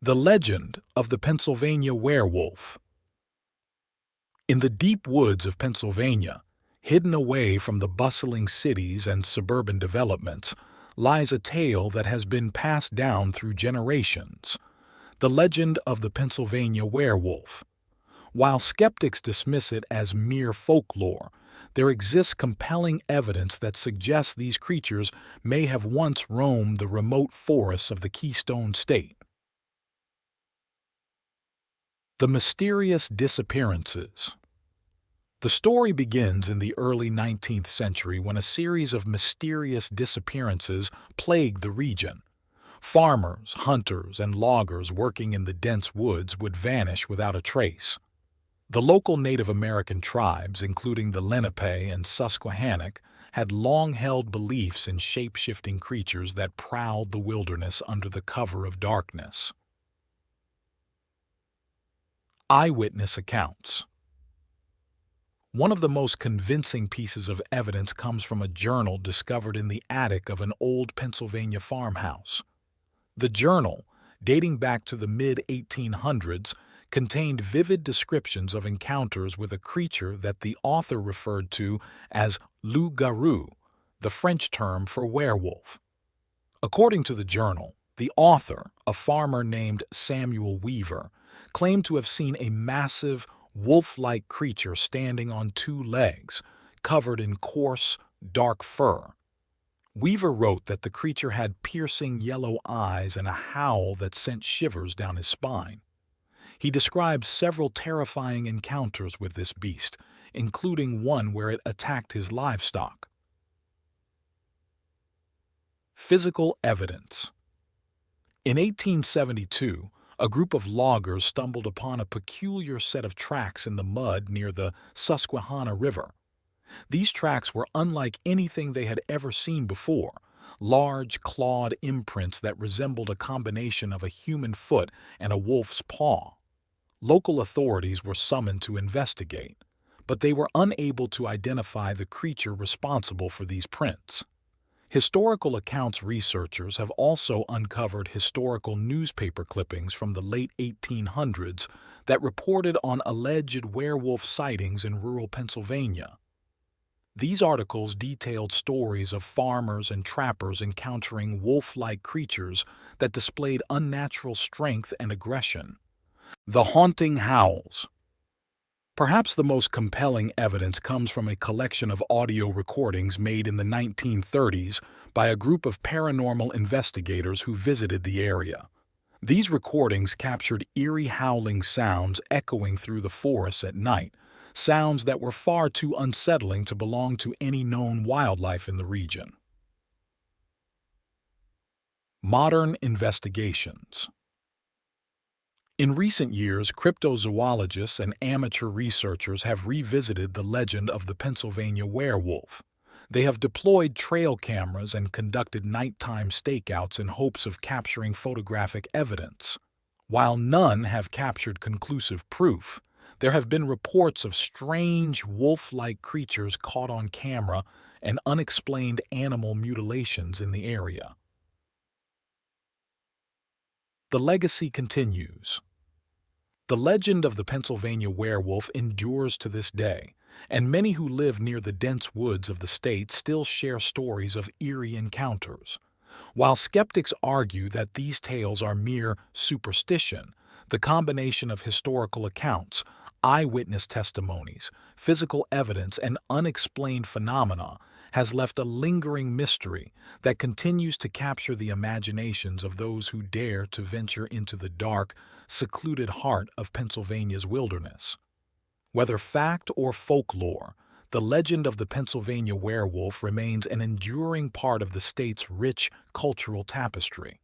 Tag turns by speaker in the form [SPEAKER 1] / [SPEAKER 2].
[SPEAKER 1] The legend of the Pennsylvania werewolf. In the deep woods of Pennsylvania, hidden away from the bustling cities and suburban developments, lies a tale that has been passed down through generations. The legend of the Pennsylvania werewolf. While skeptics dismiss it as mere folklore, there exists compelling evidence that suggests these creatures may have once roamed the remote forests of the Keystone State. The mysterious disappearances. The story begins in the early 19th century when a series of mysterious disappearances plagued the region. Farmers, hunters, and loggers working in the dense woods would vanish without a trace. The local Native American tribes, including the Lenape and Susquehannock, had long held beliefs in shape-shifting creatures that prowled the wilderness under the cover of darkness. Eyewitness accounts. One of the most convincing pieces of evidence comes from a journal discovered in the attic of an old Pennsylvania farmhouse. The journal, dating back to the mid-1800s, contained vivid descriptions of encounters with a creature that the author referred to as loup-garou, the French term for werewolf. According to the journal, the author, a farmer named Samuel Weaver, claimed to have seen a massive, wolf-like creature standing on two legs, covered in coarse, dark fur. Weaver wrote that the creature had piercing yellow eyes and a howl that sent shivers down his spine. He described several terrifying encounters with this beast, including one where it attacked his livestock. Physical evidence. In 1872, a group of loggers stumbled upon a peculiar set of tracks in the mud near the Susquehanna River. These tracks were unlike anything they had ever seen before, large, clawed imprints that resembled a combination of a human foot and a wolf's paw. Local authorities were summoned to investigate, but they were unable to identify the creature responsible for these prints. Historical accounts researchers have also uncovered historical newspaper clippings from the late 1800s that reported on alleged werewolf sightings in rural Pennsylvania. These articles detailed stories of farmers and trappers encountering wolf-like creatures that displayed unnatural strength and aggression. The haunting howls. Perhaps the most compelling evidence comes from a collection of audio recordings made in the 1930s by a group of paranormal investigators who visited the area. These recordings captured eerie howling sounds echoing through the forests at night, sounds that were far too unsettling to belong to any known wildlife in the region. Modern investigations. In recent years, cryptozoologists and amateur researchers have revisited the legend of the Pennsylvania werewolf. They have deployed trail cameras and conducted nighttime stakeouts in hopes of capturing photographic evidence. While none have captured conclusive proof, there have been reports of strange wolf-like creatures caught on camera and unexplained animal mutilations in the area. The legacy continues. The legend of the Pennsylvania werewolf endures to this day, and many who live near the dense woods of the state still share stories of eerie encounters. While skeptics argue that these tales are mere superstition, the combination of historical accounts, eyewitness testimonies, physical evidence, and unexplained phenomena has left a lingering mystery that continues to capture the imaginations of those who dare to venture into the dark, secluded heart of Pennsylvania's wilderness. Whether fact or folklore, the legend of the Pennsylvania werewolf remains an enduring part of the state's rich cultural tapestry.